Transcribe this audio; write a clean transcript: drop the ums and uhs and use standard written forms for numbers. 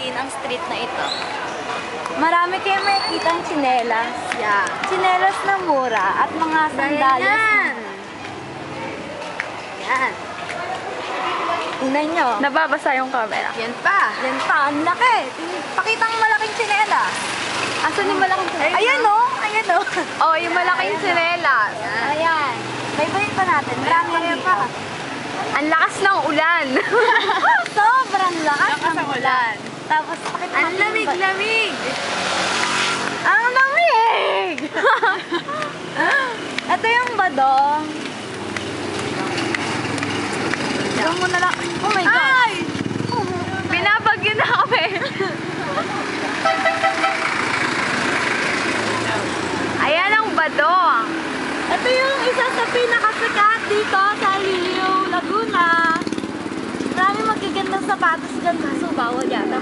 pasukin ang street na ito. Marami kayo makikitang tsinelas. Yeah. Tsinelas na mura at mga sandalyas. Yan. Yan. Tingnan nyo. Nababasa yung camera. Yan pa. Yan pa, ang laki. Pakita ang malaking tsinelas. Asan yung malaking tsinelas? Ayan o, ayan o. Oh, yung malaking sinelas. Ayan. Baybayin pa natin. Marami pa. Ang lakas ng ulan. Sobrang lakas ng ang ulan. Tapos, pakita Ang lamig-lamig. Ang lamig! Ito yung badong. Doon mo na lang. Oh my God! Ay! Binabagyo na kami. Ayan ang badong. Ito yung isa sa pinakasikat dito sa Liliw, Laguna. Marami magagandang sapatos dyan kaso bawal yata